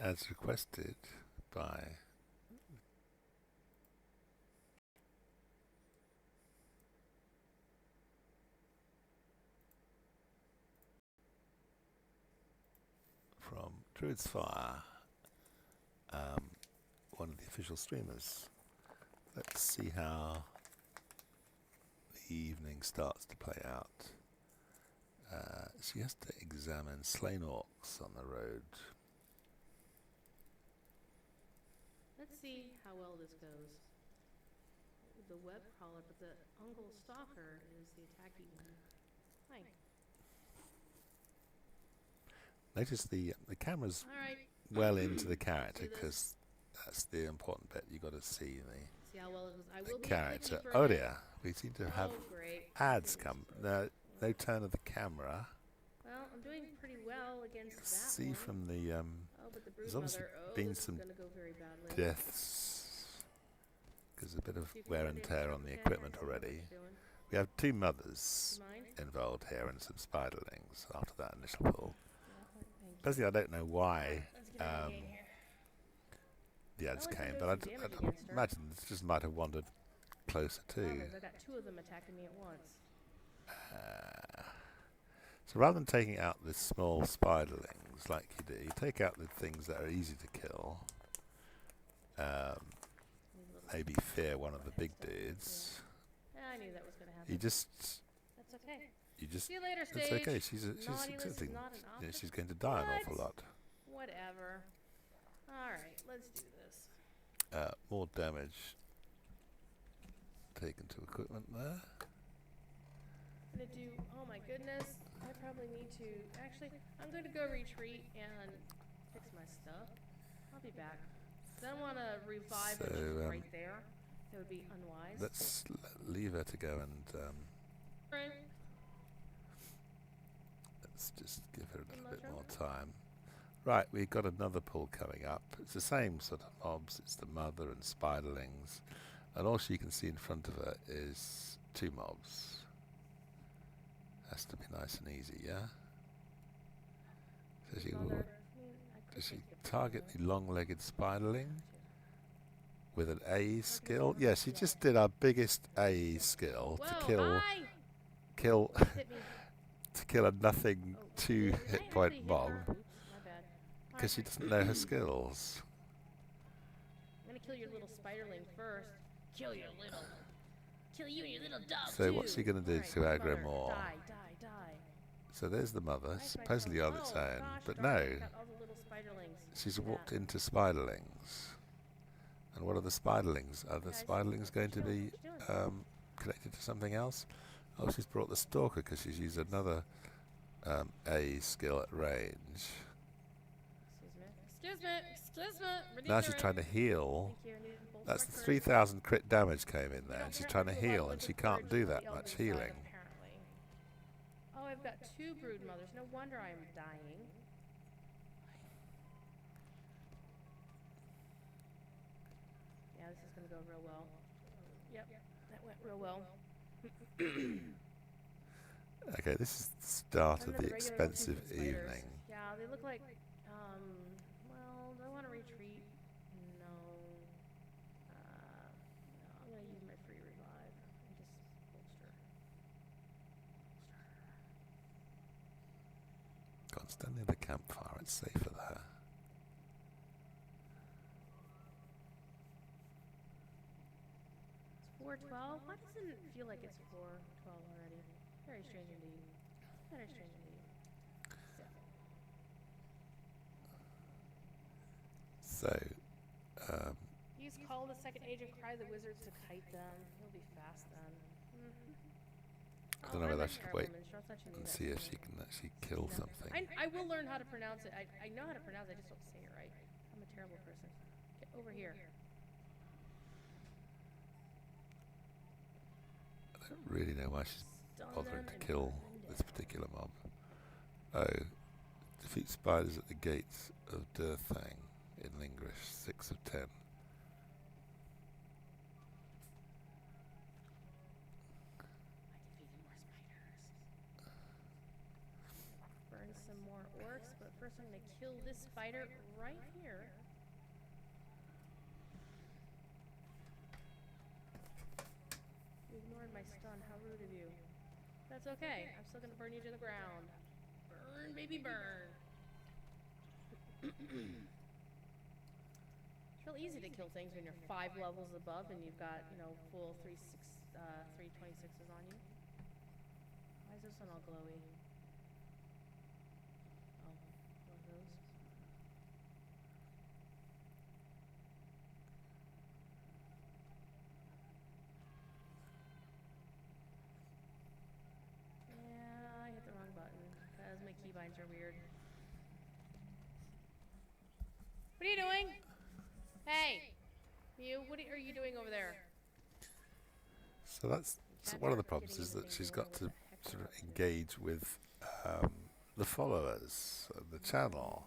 as requested by from Druid's Fire, one of the official streamers. Let's see how the evening starts to play out. She has to examine slain orcs on the road. Let's see how well this goes. The web crawler, but the Ungle Stalker is the attacky one. Hi. Notice the camera's well into the character, because that's the important bit. You've got to see how well it goes. the character. Oh dear, we seem to have ads come. No turn of the camera. Well, I'm doing pretty well against that See one. from the but the there's obviously been some deaths because a bit of wear and tear on the equipment already. We have 2 mothers involved here and some spiderlings after that initial pull. Basically, I don't know why the ads came, but I'd imagine this just might have wandered closer too. I got 2 of them attacking me at once. So rather than taking out the small spiderlings like you do, you take out the things that are easy to kill. Maybe fear one of the big dudes. I knew that was going to happen. That's okay. See you later, It's Stage. okay. She's accepting. She's going to die an awful lot. Whatever. All right, let's do this. More damage taken to equipment there. I'm going to do. Oh my goodness. I probably need to. Actually, I'm going to go retreat and fix my stuff. I'll be back. I want to revive it right there. That would be unwise. Let's leave her to go and. Let's just give her a little bit more time. Right, we've got another pull coming up. It's the same sort of mobs. It's the mother and spiderlings, and all she can see in front of her is 2 mobs. Has to be nice and easy, yeah? So does she target the long-legged spiderling with an A skill? Yeah, she just did our biggest A skill to kill a nothing 2 hit point mob because she doesn't know her skills. I'm gonna kill your little spiderling first. Kill you and your little dog. So what's she gonna do to aggro more? Die. So there's the mother, supposedly on its own, but no, she's walked into spiderlings. And what are the spiderlings? Are the spiderlings going to be connected to something else? Oh, she's brought the stalker because she's used another A skill at range. Excuse me. Now she's trying to heal. That's 3,000 crit damage came in there, and she's trying to heal, and she can't do that much healing. Oh, I've got 2 brood mothers. No wonder I'm dying. Yeah, this is going to go real well. Yep, that went real well. Okay, this is the start of the expensive evening. Yeah, they look like, well, do I want to retreat? No. I'm going to use my free revive and just bolster. Go on, stand near the campfire, it's safer there. It's 4:12? Why doesn't it feel like it's 4:12 already? Very strange indeed. Very strange indeed. So, Use Call the Second Age of Cry the Wizards to kite them. He'll be fast then. I don't know whether I should wait and see if she can actually kill something. I will learn how to pronounce it. I know how to pronounce it, I just don't say it right. I'm a terrible person. Get over here. I don't really know why she's bothering to kill this particular mob. Oh, defeat spiders at the gates of Durthang in Lingrish, 6 of 10. Burn some more orcs, but first I'm going to kill this spider right here. You ignored my stun. How rude of you. That's okay. I'm still gonna burn you to the ground. Burn, baby, burn. It's real easy to kill things when you're 5 levels above and you've got, you know, full 326s on you. Why is this one all glowy? Oh, one of those. Yeah, I hit the wrong button because my keybinds are weird. What are you doing? Hey, you, what are you doing over there? So that's one of the problems, is that she's got to sort of engage with the followers of the channel.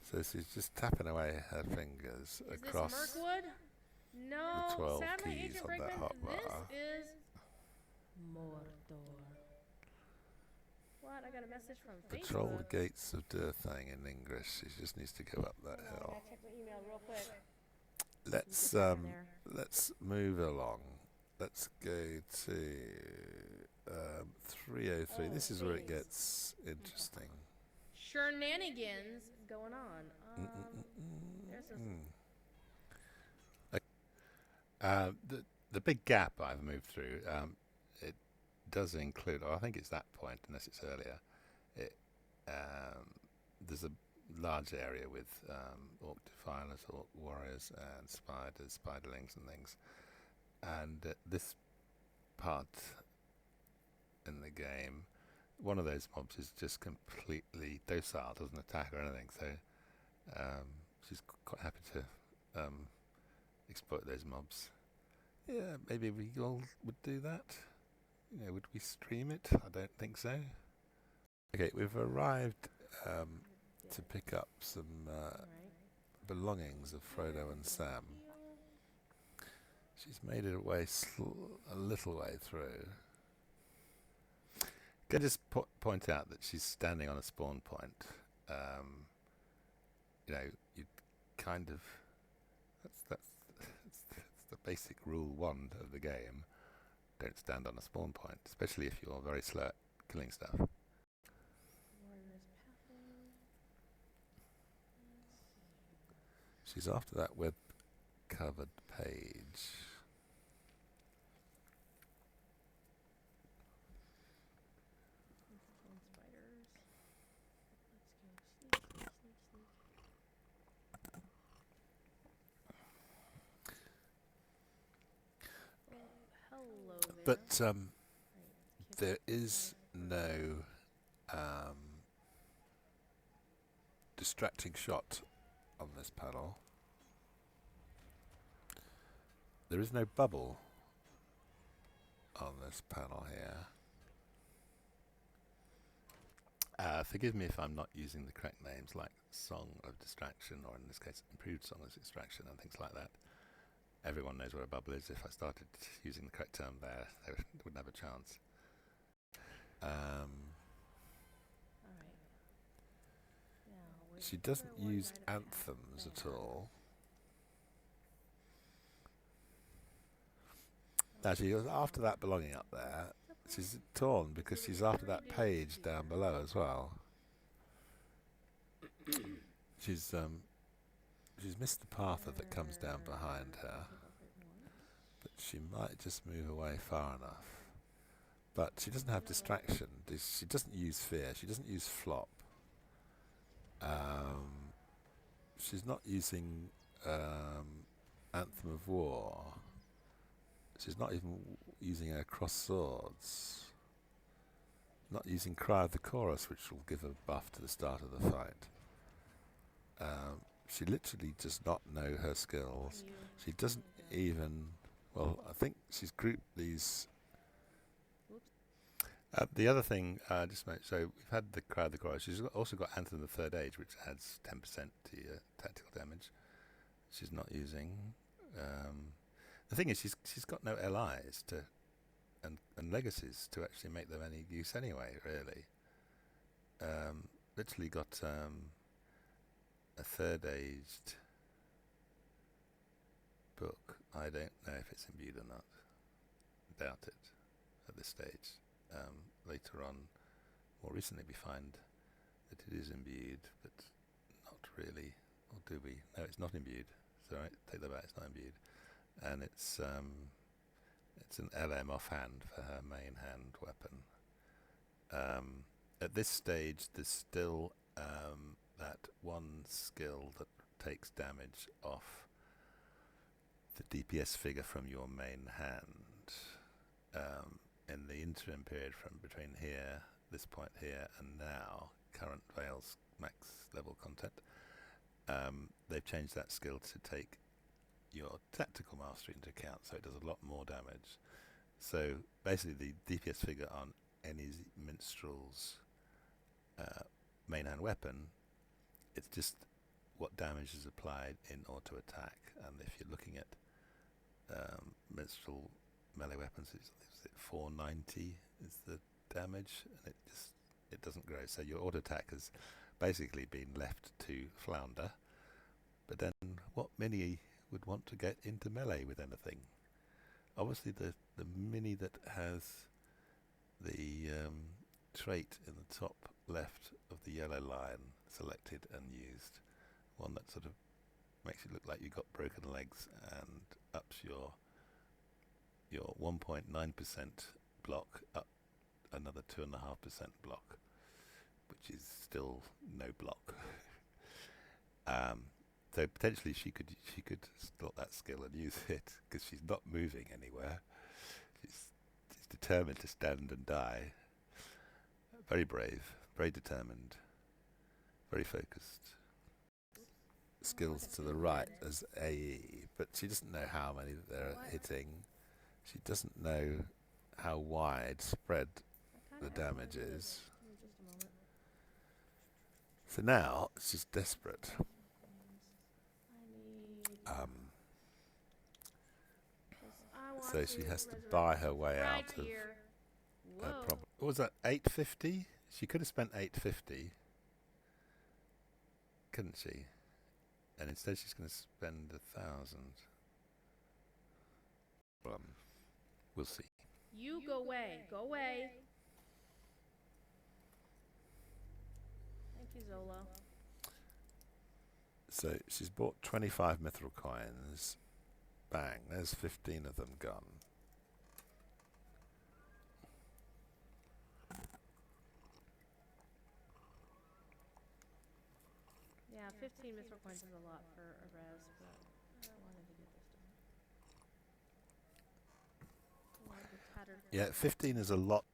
So she's just tapping away her fingers across this Mirkwood? No, the 12 sadly, keys Agent on that Brickman, hotbar. this is Mordor. What? I got a message from Facebook. Patrol the gates of Durthang in English. She just needs to go up that I hill. gotta check my email real quick. Let's move along. Let's go to 303. Oh, this is where it please. gets interesting. Shenanigans going on. There's this. The big gap I've moved through, it does include, or I think it's that point, unless it's earlier. There's a large area with orc defilers, orc warriors, and spiders, spiderlings, and things. And this part in the game, one of those mobs is just completely docile, doesn't attack or anything. So she's quite happy to exploit those mobs. Yeah, maybe we all would do that. You know, would we stream it? I don't think so. Okay, we've arrived to pick up some belongings of Frodo and Sam. She's made her way a little way through. Can I just point out that she's standing on a spawn point. You know, you kind of that's the basic rule 1 of the game. Don't stand on a spawn point, especially if you're very slow at killing stuff. She's after that web-covered page. But there is no distracting shot on this panel. There is no bubble on this panel here. Forgive me if I'm not using the correct names, like Song of Distraction, or in this case, Improved Song of Distraction, and things like that. Everyone knows what a bubble is. If I started using the correct term there, they wouldn't have a chance. She doesn't use anthems at all. Now she goes after that belonging up there. She's torn because she's after that page down below as well. She's missed the path that comes down behind her, but she might just move away far enough. But she doesn't have distraction. She doesn't use fear. She doesn't use flop. She's not using Anthem of War. She's not even using her cross swords. Not using Cry of the Chorus, which will give a buff to the start of the fight. She literally does not know her skills. She doesn't even... Well, I think she's grouped these... the other thing, just a minute, so we've had the Cry of the Chorus. She's also got Anthem of the Third Age, which adds 10% to your tactical damage. She's not using... the thing is, she's got no LIs to and legacies to actually make them any use anyway, really. Literally got third aged book. I don't know if it's imbued or not. Doubt it at this stage. Later on, more recently, we find that it is imbued, but not really. Or do we? No, it's not imbued. So right, take that back. It's not imbued, and it's an LM offhand for her main hand weapon. At this stage, there's still that one skill that takes damage off the DPS figure from your main hand. In the interim period from between here, this point here, and now, current Vales max level content, they've changed that skill to take your tactical mastery into account, so it does a lot more damage. So basically, the DPS figure on any minstrel's main hand weapon, it's just what damage is applied in auto attack. And if you're looking at minstrel melee weapons, is it 490 is the damage, and it doesn't grow. So your auto attack has basically been left to flounder. But then, what mini would want to get into melee with anything? Obviously, the mini that has the trait in the top left of the yellow line selected and used, one that sort of makes it look like you've got broken legs and ups your 1.9% block up another 2.5% block, which is still no block. So potentially she could slot that skill and use it, because she's not moving anywhere. She's determined to stand and die. Very brave, very determined, very focused. Skills to the right as AE, but she doesn't know how many they're hitting. She doesn't know how widespread the damage is. So now she's desperate. So she has to buy her way out of her problem. What was that, 850? She could have spent 850, couldn't she? And instead she's going to spend 1,000. We'll see. You go away. Go away. Thank you, Zolo. So she's bought 25 mithril coins. Bang, there's 15 of them gone. Yeah, 15 mithril coins is a lot for a res, but I wanted to get this done. Yeah, 15 is a lot.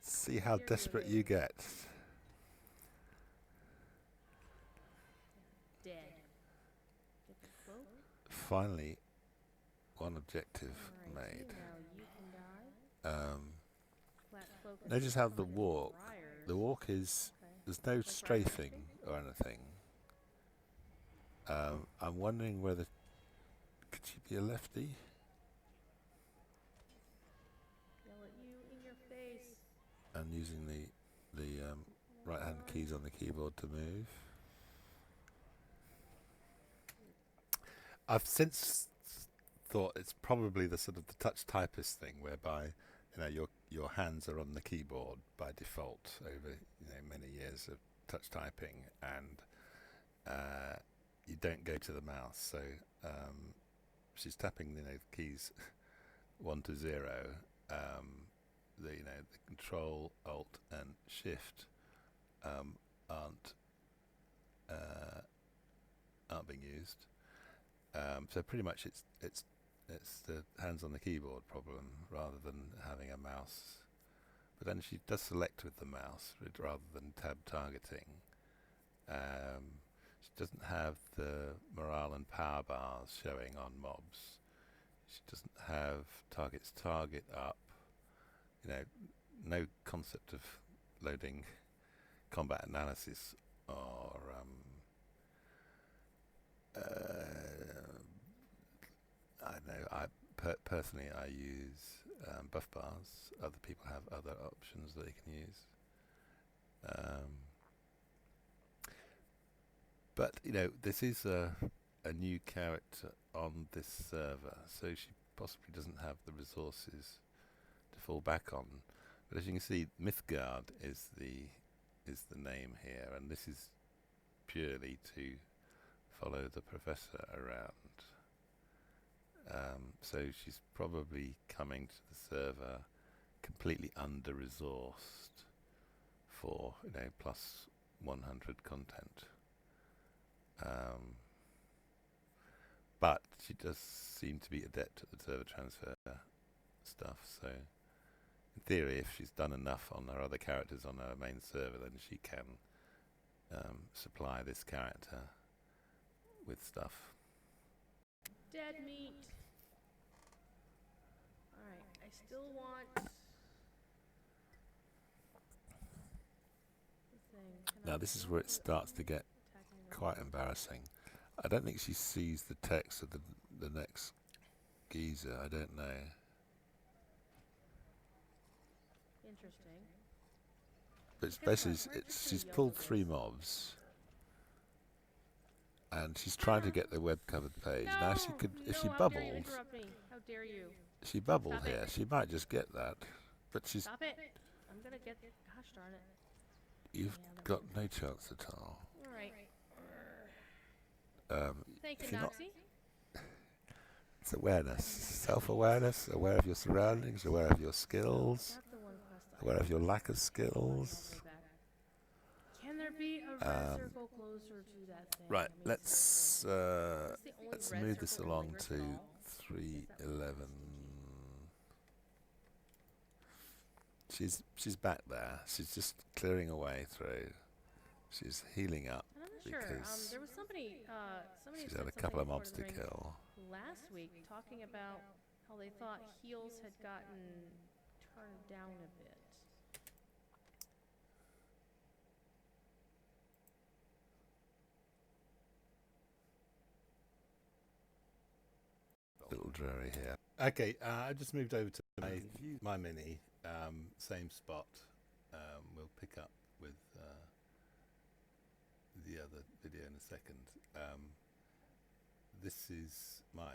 See how desperate you get. Dead. Get the cloak. Finally, one objective made. Notice how the walk is, there's no strafing or anything. I'm wondering whether, could she be a lefty? Yell at you in your face. And using the right hand keys on the keyboard to move. I've since thought it's probably the sort of the touch typist thing, whereby your hands are on the keyboard by default over many years of touch typing, and you don't go to the mouse. So she's tapping the keys 1 to 0. The Control, Alt, and Shift aren't being used. So pretty much it's the hands on the keyboard problem rather than having a mouse. But then she does select with the mouse rather than tab targeting. She doesn't have the morale and power bars showing on mobs. She doesn't have target up. No concept of loading combat analysis or I don't know. Personally, I use buff bars. Other people have other options that they can use. But, this is a new character on this server, so she possibly doesn't have the resources to fall back on. But as you can see, Mythgard is the name here, and this is purely to follow the professor around. So she's probably coming to the server completely under-resourced for, plus 100 content. But she does seem to be adept at the server transfer stuff, so in theory, if she's done enough on her other characters on her main server, then she can supply this character with stuff. Dead meat. Alright, I still want the thing. Now this is where it starts to get quite embarrassing. I don't think she sees the text of the next geezer. I don't know. Interesting. But it's basically, she's pulled 3 mobs, and she's trying to get the web covered page. No, Now she could, if she how dare you bubbled, interrupt me? How dare you? she bubbled Stop here. it. She might just get that, but she's. Stop it! I'm gonna get. Gosh darn it! You've got no chance at all. All right. Thank if you, you're not- Noxie. It's awareness, self-awareness, aware of your surroundings, aware of your skills, Not the one quest I aware of your lack of skills. Can there be a red circle closer to that thing? Right, I mean, let's seriously. It's the only let's red move this circle in along the to Griffball. 311. She's back there. She's just clearing a way through. She's healing up And I'm not sure. because There was somebody. Somebody she's said had a couple of something mobs to before the ring kill. last week, talking about how they thought heals had gotten turned down a bit. Little dreary here. Okay, I just moved over to my mini, same spot. We'll pick up with the other video in a second. This is my,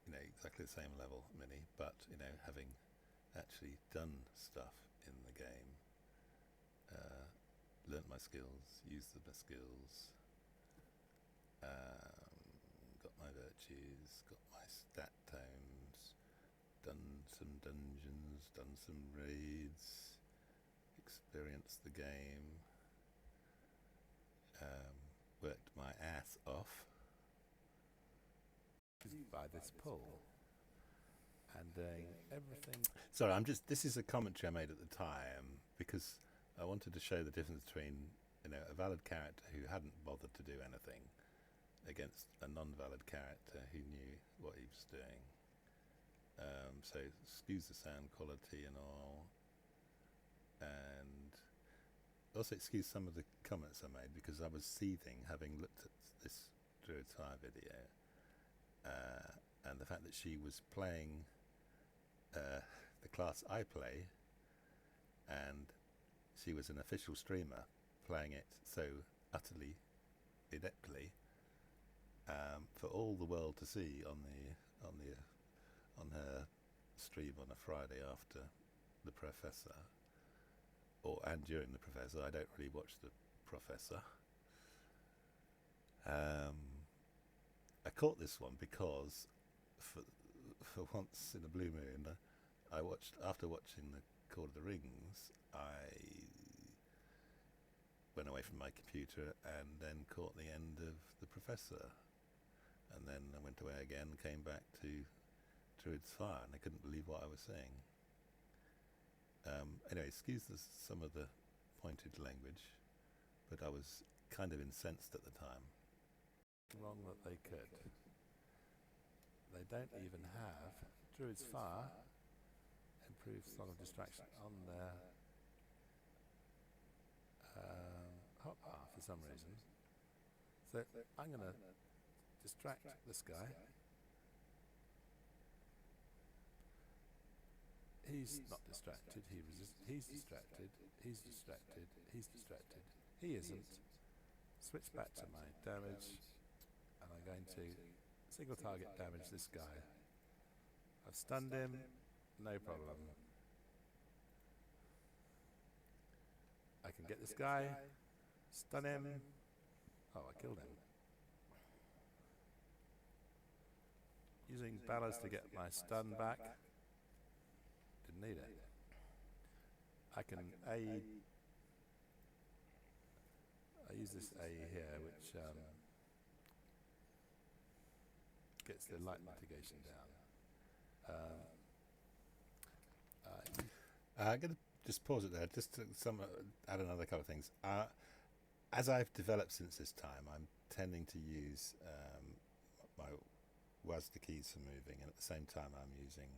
exactly the same level mini, but having actually done stuff in the game, learnt my skills, used my skills, got my virtues, got my stat tomes, done some dungeons, done some raids, experienced the game, worked my ass off by this pull and doing everything. Sorry, this is a commentary I made at the time because I wanted to show the difference between a valid character who hadn't bothered to do anything against a non-valid character who knew what he was doing. So excuse the sound quality and all, and also excuse some of the comments I made because I was seething having looked at this Druid's Fire video, and the fact that she was playing the class I play, and she was an official streamer playing it so utterly ineptly, for all the world to see on her stream on a Friday after the Professor, and during the Professor. I don't really watch the Professor. I caught this one because for once in a blue moon, after watching the Court of the Rings, I went away from my computer and then caught the end of the Professor, and then I went away again, came back to Druid's Fire, and I couldn't believe what I was seeing. Anyway, excuse some of the pointed language, but I was kind of incensed at the time. Wrong that they could. They don't even have Druid's Fire, improved Song of Distraction, on their hotbar for some reason. So I'm going to distract this guy. He's not distracted, he's distracted, he's distracted, he's distracted. He isn't. switch back to my damage, and I'm going to single target damage this guy. I've stunned him, no problem. I can get this guy, stun him. Oh, I killed him. Using Vales to get my stun back. Didn't need it. I can aid. I use this A here, which gets the light mitigation down. I'm going to just pause it there, just to add another couple of things. As I've developed since this time, I'm tending to use my WASD keys for moving, and at the same time I'm using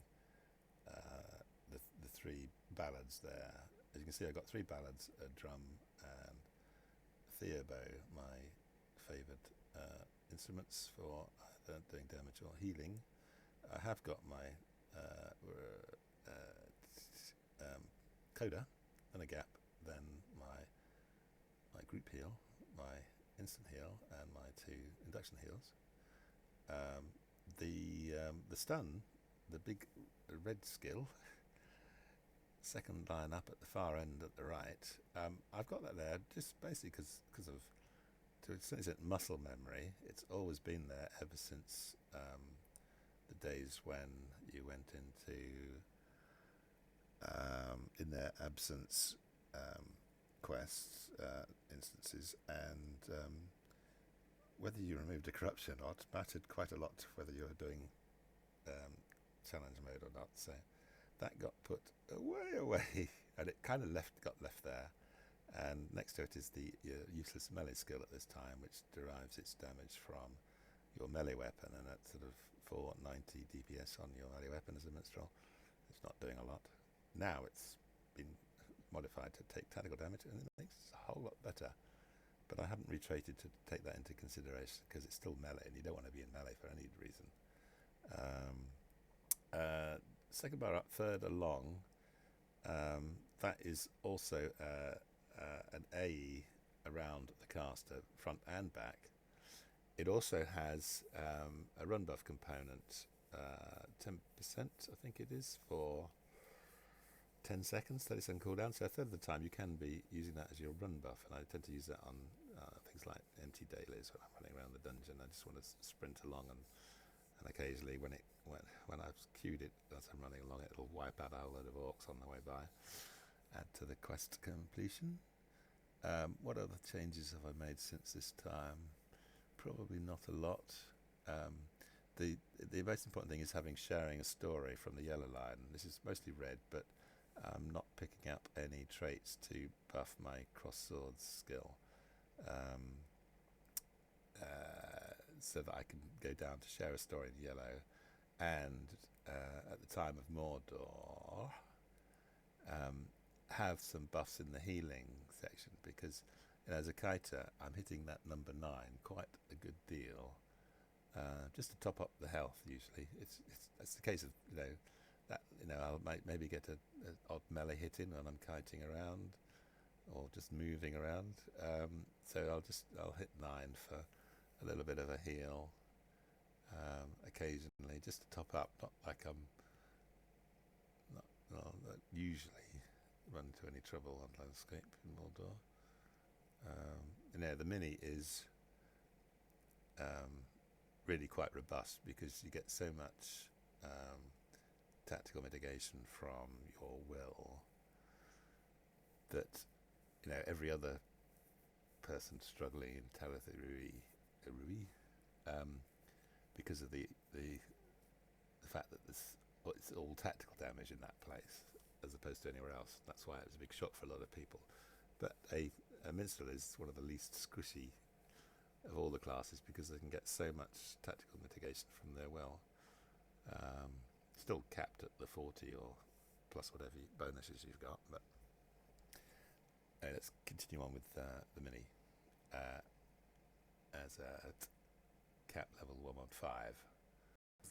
the three ballads there. As you can see, I've got three ballads, a drum and theobow, my favoured instruments for either doing damage or healing. I have got my coda and a gap, then my group heal, my instant heal, and my two induction heals. The stun, the big red skill, second line up at the far end at the right. I've got that there just basically because of, to a certain extent, muscle memory. It's always been there ever since the days when you went into in their absence quests instances, and whether you removed a corruption or not mattered quite a lot whether you were doing challenge mode or not. So that got put way away, and it kind of got left there. And next to it is the useless melee skill at this time, which derives its damage from your melee weapon, and at sort of 490 DPS on your melee weapon as a minstrel. It's not doing a lot. Now it's been modified to take tactical damage, and it makes it a whole lot better. But I haven't retraded to take that into consideration because it's still melee, and you don't want to be in melee for any reason. Second bar up, third along. That is also an AE around the caster, front and back. It also has a run buff component, 10%, I think it is, for 10 seconds, 30 second cooldown. So a third of the time you can be using that as your run buff, and I tend to use that on things like empty dailies when I'm running around the dungeon. I just want to sprint along, and occasionally when I've queued it as I'm running along, it'll wipe out a whole load of orcs on the way by. Add to the quest completion. What other changes have I made since this time? Probably not a lot. The most important thing is sharing a story from the yellow line. This is mostly red, but I'm not picking up any traits to buff my cross swords skill, so that I can go down to share a story in yellow, and at the time of Mordor, have some buffs in the healing section, because as a kiter I'm hitting that number 9 quite a good deal, just to top up the health. Usually it's the case of that I'll maybe get an odd melee hit in when I'm kiting around or just moving around, so I'll hit 9 for a little bit of a heal occasionally, just to top up. Not like I'm not usually run into any trouble on landscape in Mordor. The mini is really quite robust, because you get so much tactical mitigation from your will that every other person struggling in Talatharui, because of the fact that it's all tactical damage in that place as opposed to anywhere else. That's why it was a big shock for a lot of people. But a minstrel is one of the least squishy of all the classes, because they can get so much tactical mitigation from their will. Still capped at the 40 or plus whatever bonuses you've got. But let's continue on with the mini as at cap level 115.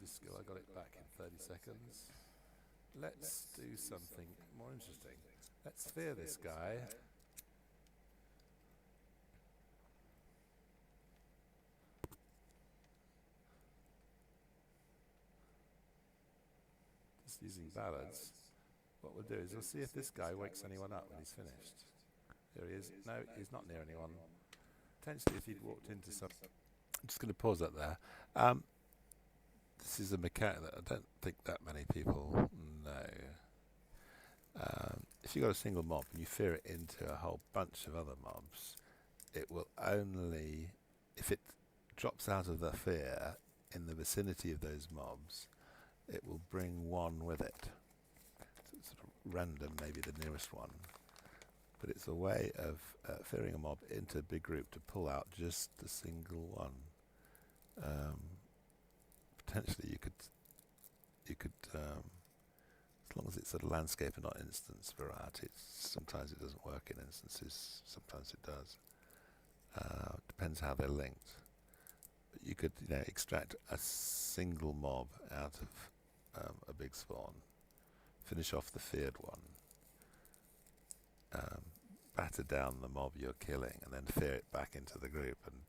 This skill, I got it back in 30 seconds. Let's do something more interesting. Let's fear this guy. mods using ballads, what we'll do is we'll see if this guy wakes anyone up when he's finished. Here he is. No, he's not near anyone. Potentially if he'd walked into some... I'm just going to pause that there. This is a mechanic that I don't think that many people know. If you've got a single mob and you fear it into a whole bunch of other mobs, it will only... If it drops out of the fear in the vicinity of those mobs, it will bring one with it. So it's sort of random, maybe the nearest one. But it's a way of fearing a mob into a big group to pull out just a single one. Potentially you could as long as it's a landscape and not instance variety. Sometimes it doesn't work in instances, sometimes it does. Depends how they're linked. But you could, extract a single mob out of a big spawn, finish off the feared one, batter down the mob you're killing, and then fear it back into the group, and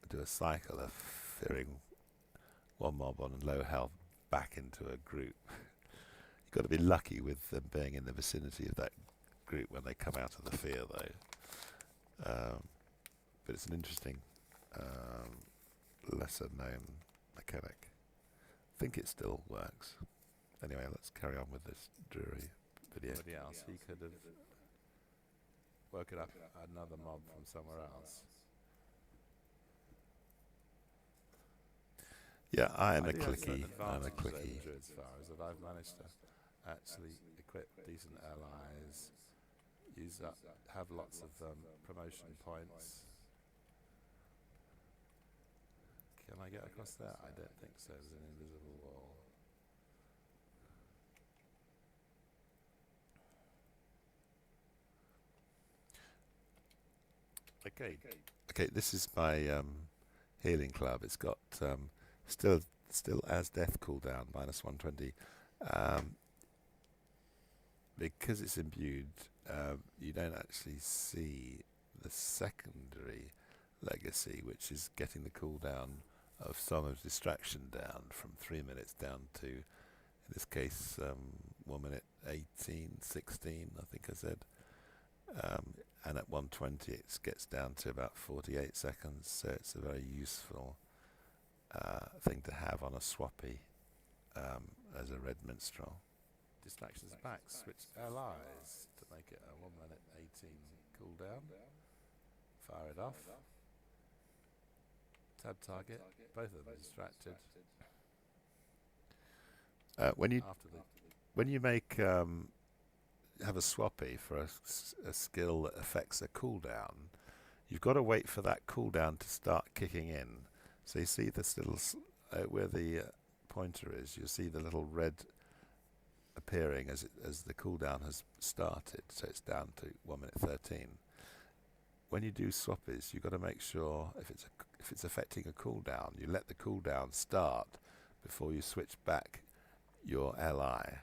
do a cycle of fearing one mob on low health back into a group. You've got to be lucky with them being in the vicinity of that group when they come out of the fear, though. But it's an interesting, lesser known mechanic. I think it still works. Anyway, let's carry on with this dreary video. Somebody else, he could have woken up another mob from somewhere else. Yeah, I'm a clicky. As far as that I've managed to actually equip decent allies, have lots of promotion points. Can I get across there? I don't think so. There's an invisible wall. Okay, this is my healing club. It's got still as death cooldown, minus 120. Because it's imbued, you don't actually see the secondary legacy, which is getting the cooldown of Song of Distraction down from 3 minutes down to, in this case, 1 minute 18, 16, I think I said. And at 120 it gets down to about 48 seconds, so it's a very useful thing to have on a swappy as a red minstrel. Distractions back, switch allies to make it a 1 minute 18 cooldown. Fire it off. Tab target, both of them are distracted. When you make have a swappy for a skill that affects a cooldown, you've got to wait for that cooldown to start kicking in. So you see this little where the pointer is, you see the little red appearing as the cooldown has started. So it's down to 1 minute 13. When you do swappies, you've got to make sure if it's affecting a cooldown, you let the cooldown start before you switch back your ally.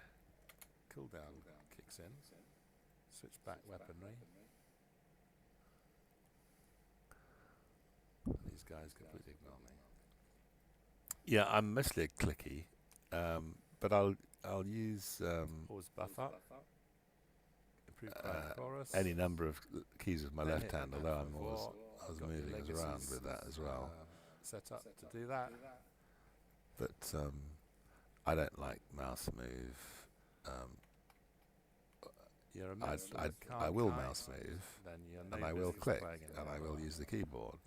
Cooldown kicks in. Switch back weaponry. These guys completely ignore me. Yeah, I'm mostly a clicky, but I'll use pause buff up. Any number of keys with my left hand, although I was moving us around with that as well. Set up to do that. But I don't like mouse move. I will mouse move, and I will click, and I will use the keyboard.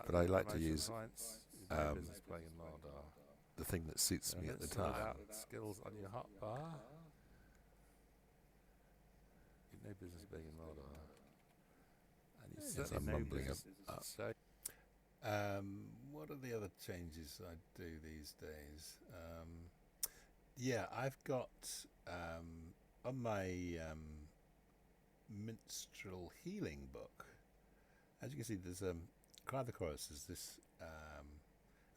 But I like to use the thing that suits me at the time. Skills on your hotbar. No business being in Mordor. And you said I'm mumbling up. What are the other changes I do these days? Yeah, I've got on my minstrel healing book, as you can see, there's Cry the Chorus is this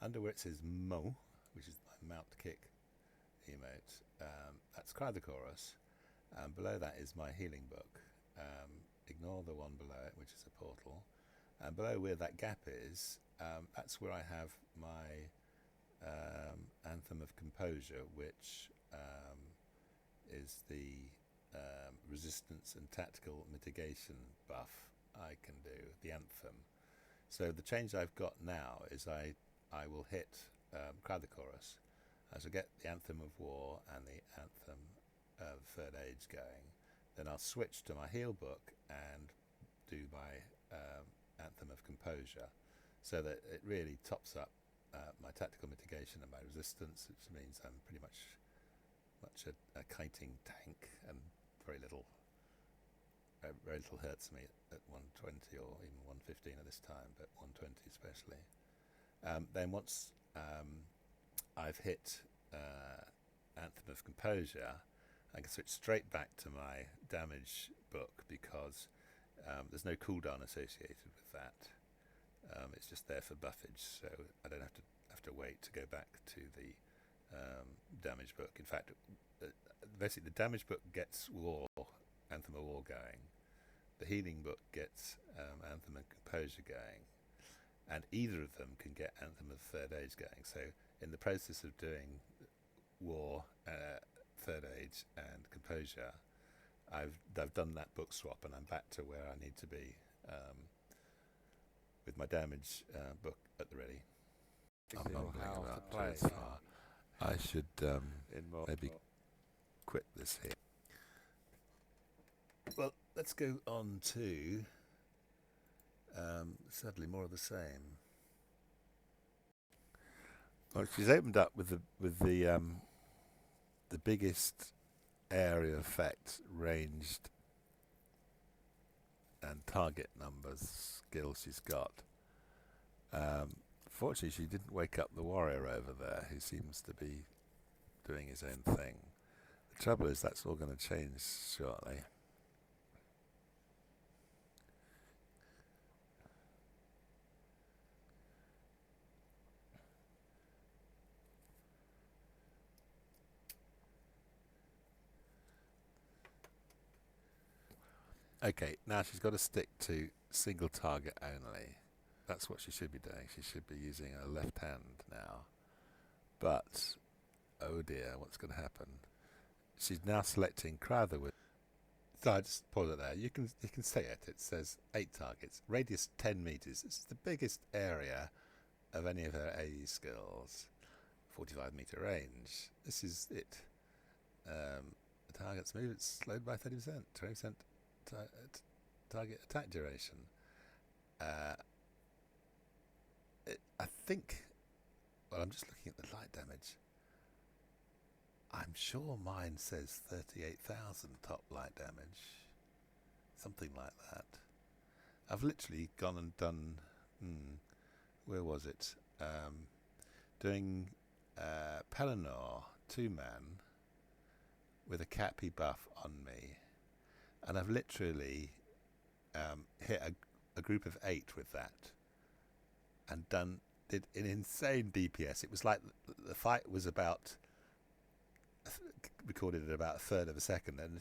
under where it says Mo, which is my mount kick emote. That's Cry the Chorus. Below that is my healing book. Ignore the one below it, which is a portal. And below where that gap is, that's where I have my Anthem of Composure, which is the resistance and tactical mitigation buff I can do, the anthem. So the change I've got now is I will hit Crowd the Chorus. As I get the Anthem of War and the Anthem of Third Age going, then I'll switch to my heal book and do my Anthem of Composure, so that it really tops up my tactical mitigation and my resistance, which means I'm pretty much a kiting tank, and very little hurts me at 120 or even 115 at this time, but 120 especially. Then once I've hit Anthem of Composure, I can switch straight back to my damage book, because there's no cooldown associated with that. It's just there for buffage, so I don't have to wait to go back to the damage book. In fact, basically the damage book gets Anthem of War going. The healing book gets Anthem of Composure going, and either of them can get Anthem of Third Age going. So in the process of doing War, Third Age and Composure, I've done that book swap, and I'm back to where I need to be with my damage book at the ready. I'm mumbling about so far. I should maybe quit this here. Well, let's go on to sadly more of the same. Well, she's opened up with the biggest area effect, ranged and target numbers skill she's got. Fortunately, she didn't wake up the warrior over there, who seems to be doing his own thing. The trouble is, that's all going to change shortly. Okay, now she's got to stick to single target only. That's what she should be doing. She should be using her left hand now. But, oh dear, what's going to happen? She's now selecting Crowther with... So I just pause it there. You can see it. It says 8 targets, radius 10 meters. This is the biggest area of any of her AE skills. 45 meter range. This is it. The target's move, it's slowed by 30%, 20% target attack duration. I think, well, I'm just looking at the light damage. I'm sure mine says 38,000 top light damage. Something like that. I've literally gone and done, where was it? Doing Pelennor 2-man with a Cappy buff on me. And I've literally hit a group of 8 with that, and did an insane DPS. It was like the fight was recorded at about a third of a second, and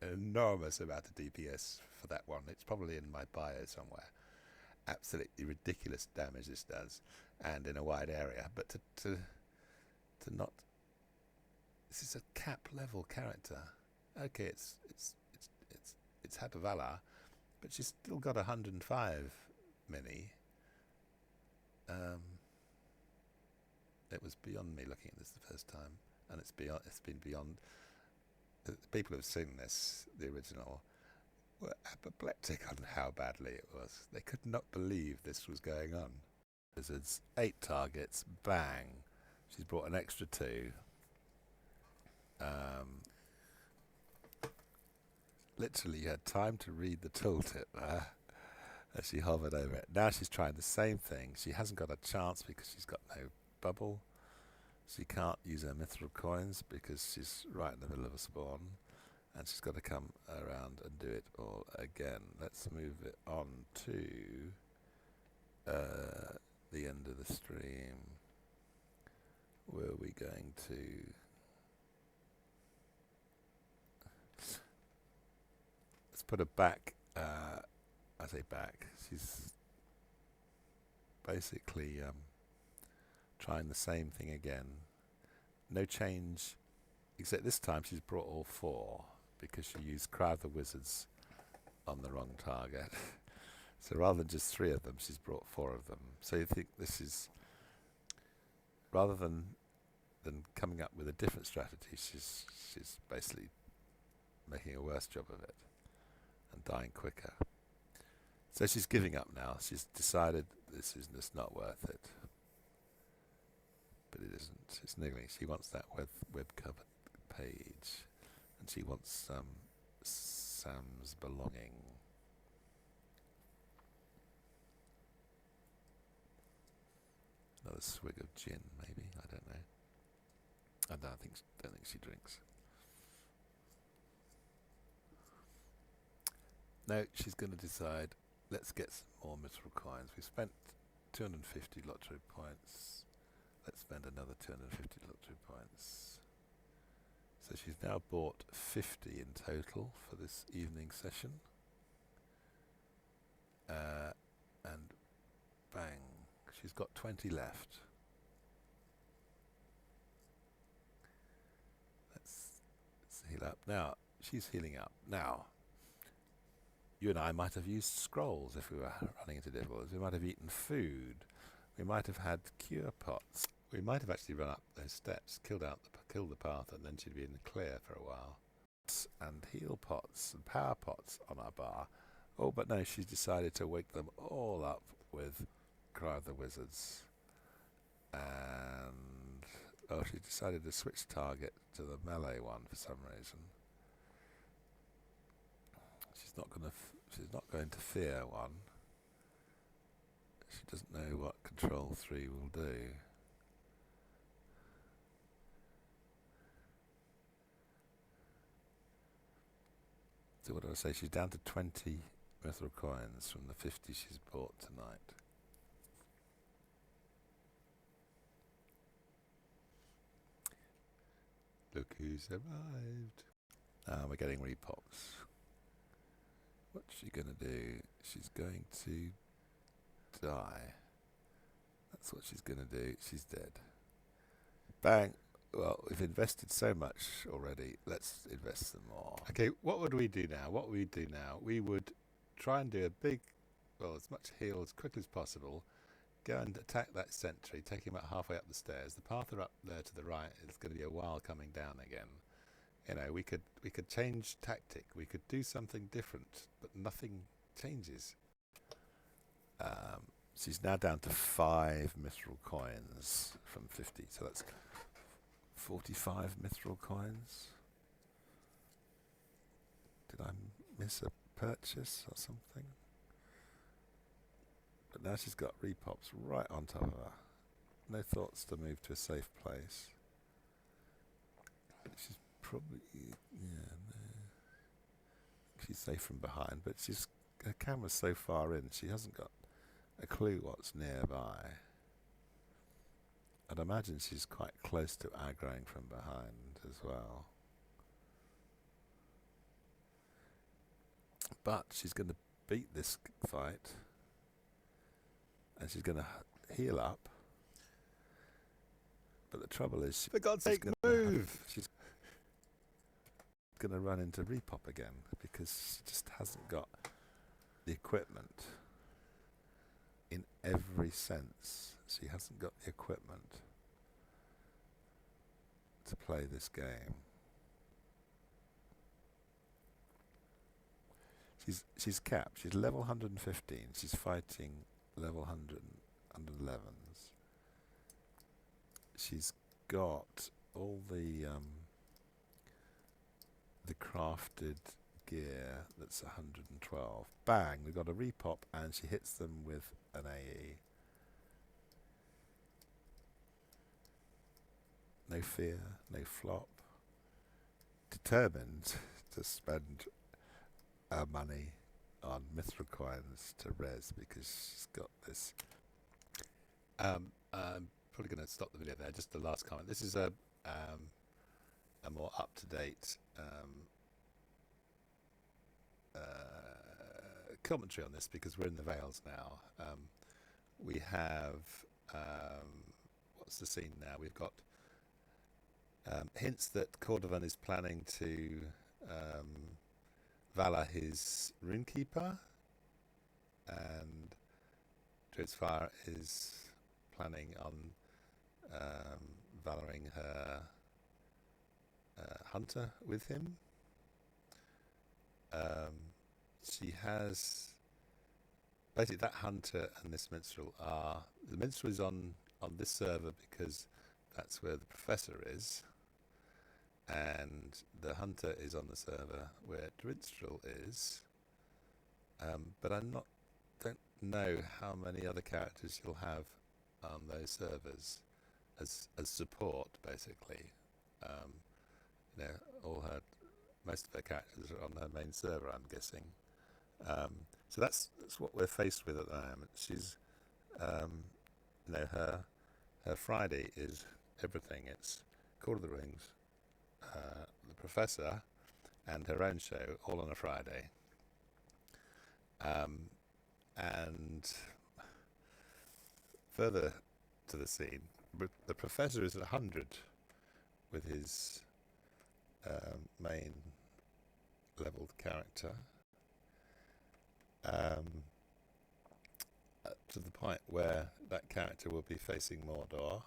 an enormous amount of DPS for that one. It's probably in my bio somewhere. Absolutely ridiculous damage this does, and in a wide area. But to not, this is a cap level character. Okay, it's Happy Valor, but she's still got 105 mini. It was beyond me looking at this the first time, and it's been beyond. People who've seen this, the original, were apoplectic on how badly it was. They could not believe this was going on. It's 8 targets, bang. She's brought an extra 2. Literally, you had time to read the tooltip there as she hovered over it. Now she's trying the same thing. She hasn't got a chance because she's got no bubble. She can't use her mithril coins because she's right in the middle of a spawn, and she's got to come around and do it all again. Let's move it on to the end of the stream. Where are we going to? Let's put her back. I say back. She's basically trying the same thing again. no change, except this time she's brought all 4 because she used Cry of the Wizards on the wrong target. So rather than just 3 of them, she's brought 4 of them. So you think this is, rather than coming up with a different strategy, she's basically making a worse job of it and dying quicker. So she's giving up now. She's decided this is just not worth it. But it isn't. It's niggling. She wants that web cover page, and she wants Sam's belonging. Another swig of gin, maybe. I don't know. I don't think she drinks. No, she's going to decide. Let's get some more mithril coins. We spent 250 lottery points. Let's spend another 250 lottery points. So she's now bought 50 in total for this evening session. And bang, she's got 20 left. Let's heal up. Now, she's healing up. Now, you and I might have used scrolls if we were running into difficulties. We might have eaten food. We might have had cure pots. We might have actually run up those steps, killed the path, and then she'd be in the clear for a while. And heal pots and power pots on our bar. Oh, but no, she's decided to wake them all up with Cry of the Wizards. And she decided to switch target to the melee one for some reason. She's not going to fear one. She doesn't know what Control 3 will do. So what do I say? She's down to 20 mithril coins from the 50 she's bought tonight. Look who's arrived. We're getting repops. What's she going to do? She's going to die. That's what she's going to do. She's dead. Bang. Well, we've invested so much already. Let's invest some more. Okay, what would we do now? We would try and do a big, as much heal as quickly as possible. Go and attack that sentry, take him about halfway up the stairs. The path up there to the right is going to be a while coming down again. You know, we could change tactic. We could do something different, but nothing changes. She's now down to 5 mithril coins from 50, so that's 45 mithril coins. Did I miss a purchase or something? But now she's got repops right on top of her. No thoughts to move to a safe place. She's probably, she's safe from behind, but her camera's so far in, she hasn't got a clue what's nearby. I'd imagine she's quite close to aggroing from behind as well. But she's going to beat this fight, and she's going to heal up. But the trouble is, for God's sake, move! She's going to run into repop again because she just hasn't got the equipment. In every sense, she hasn't got the equipment to play this game. She's capped. She's level 115. She's fighting level 100 111s. She's got all the crafted gear that's 112. Bang! We got a repop, and she hits them with an AE. No fear, no flop. Determined to spend our money on mithril coins to res because she's got this. I'm probably going to stop the video there. Just the last comment. This is a more up-to-date commentary on this because we're in the Vales now. We have what's the scene now? We've got hints that Cordovan is planning to valor his runekeeper, and Druidsfire is planning on valoring her hunter with him. She has basically that hunter and this minstrel are the minstrel is on this server because that's where the professor is, and the hunter is on the server where Drinstrel is. But don't know how many other characters you'll have on those servers as support, basically. Most of her characters are on her main server, I'm guessing. So that's what we're faced with at the moment. She's, her Friday is everything. It's Court of the Rings, the Professor, and her own show, all on a Friday. And further to the scene, the Professor is at 100 with his main leveled character, to the point where that character will be facing Mordor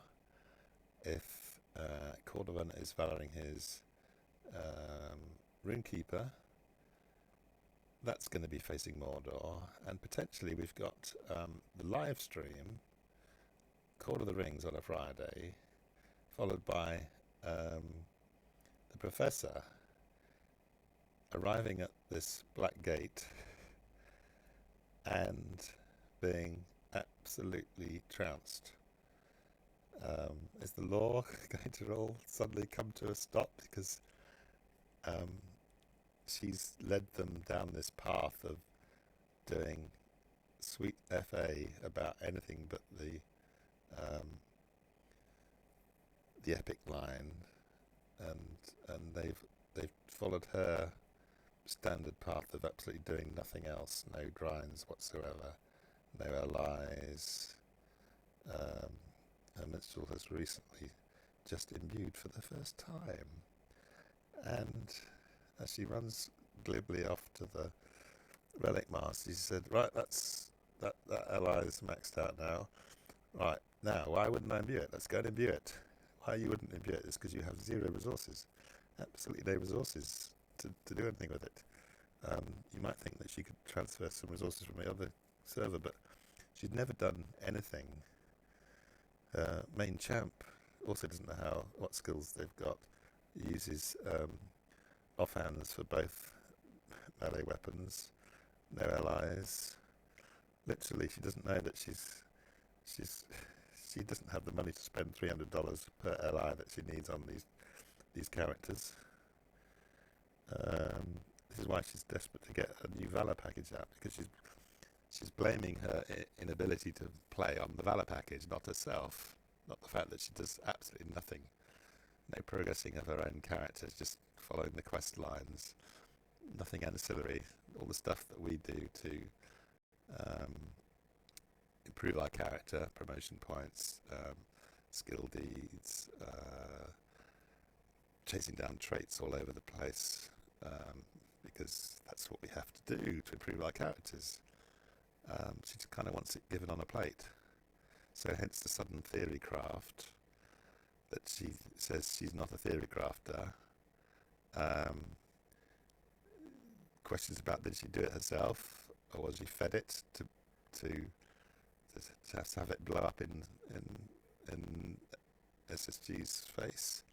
if Cordovan is valoring his Runekeeper. That's going to be facing Mordor, and potentially we've got the live stream, Court of the Rings on a Friday, followed by the Professor arriving at this black gate and being absolutely trounced. Is the law going to all suddenly come to a stop because she's led them down this path of doing sweet FA about anything but the epic line, and they've followed her standard path of absolutely doing nothing else, no grinds whatsoever, no allies. Her minstrel has recently just imbued for the first time, and as she runs glibly off to the relic mast, she said, right, that ally is maxed out now. Right, now, why wouldn't I imbue it? Let's go and imbue it. Why you wouldn't imbue it is because you have 0 resources. Absolutely no resources to do anything with it. You might think that she could transfer some resources from the other server, but she's never done anything. Main champ also doesn't know what skills they've got. Uses offhands for both melee weapons, no allies. Literally, she doesn't know that she doesn't have the money to spend $300 per ally that she needs on these characters. This is why she's desperate to get a new Valor package out, because she's blaming her inability to play on the Valor package, not herself, not the fact that she does absolutely nothing, no progressing of her own characters, just following the quest lines, nothing ancillary, all the stuff that we do to improve our character, promotion points, skill deeds, chasing down traits all over the place, because that's what we have to do to improve our characters. She just kind of wants it given on a plate. So hence the sudden theory craft that she says she's not a theory crafter. Questions about did she do it herself, or was she fed it to have it blow up in SSG's face?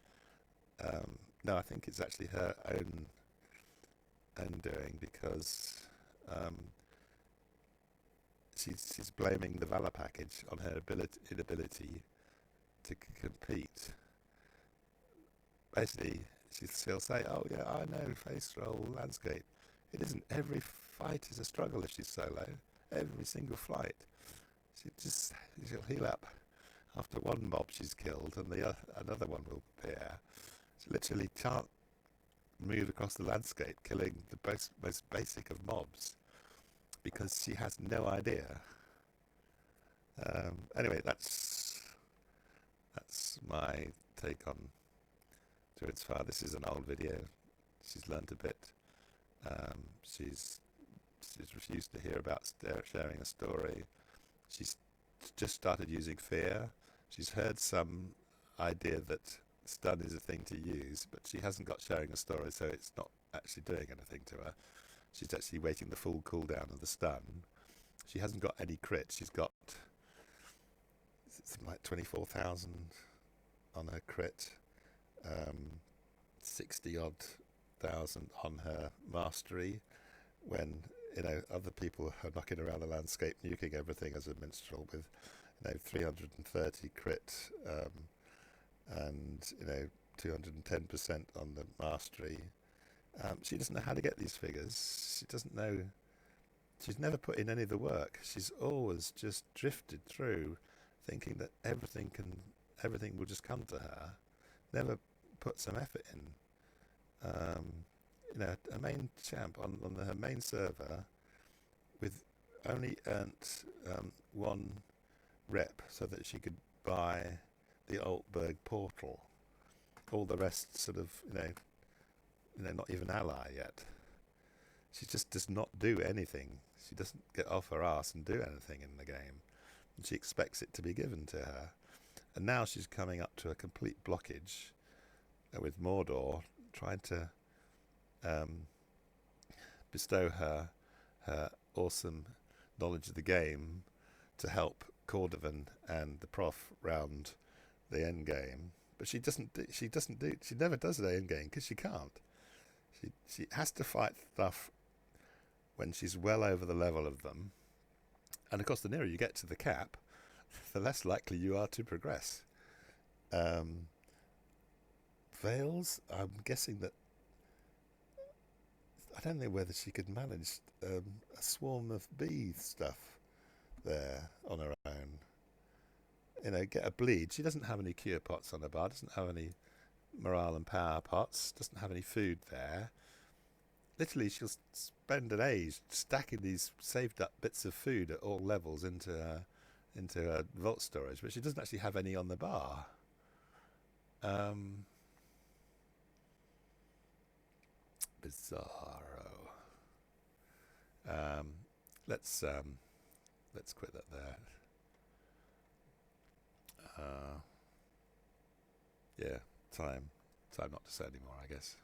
No, I think it's actually her own doing, because she's blaming the Valor package on her inability to compete. Basically, she'll say, "Oh yeah, I know face roll landscape. It isn't. Every fight is a struggle if she's solo. Every single flight. She'll heal up after one mob she's killed, and another one will appear. She literally can't move across the landscape, killing the most basic of mobs, because she has no idea." Anyway, that's my take on to its far. This is an old video. She's learnt a bit. She's refused to hear about sharing a story. She's just started using fear. She's heard some idea that stun is a thing to use, but she hasn't got sharing a story, so it's not actually doing anything to her. She's actually waiting the full cooldown of the stun. She hasn't got any crit. She's got something like 24,000 on her crit, 60 odd thousand on her mastery, when other people are knocking around the landscape, nuking everything as a minstrel with 330 crit, and 210% on the mastery. She doesn't know how to get these figures. She doesn't know. She's never put in any of the work. She's always just drifted through, thinking that everything will just come to her. Never put some effort in. A main champ on her main server, with only earned one rep so that she could buy the Altberg portal. All the rest sort of, not even ally yet. She just does not do anything. She doesn't get off her ass and do anything in the game. And she expects it to be given to her. And now she's coming up to a complete blockage with Mordor, trying to bestow her awesome knowledge of the game to help Cordovan and the prof round the end game. But she never does the end game because she can't. She has to fight stuff when she's well over the level of them. And of course, the nearer you get to the cap, the less likely you are to progress. Vales, I'm guessing that, I don't know whether she could manage a swarm of bee stuff there on her own. Get a bleed. She doesn't have any cure pots on her bar, doesn't have any morale and power pots, doesn't have any food there. Literally, she'll spend an age stacking these saved up bits of food at all levels into her vault storage, but she doesn't actually have any on the bar. Bizarro. Let's quit that there. Yeah, time not to say anymore, I guess.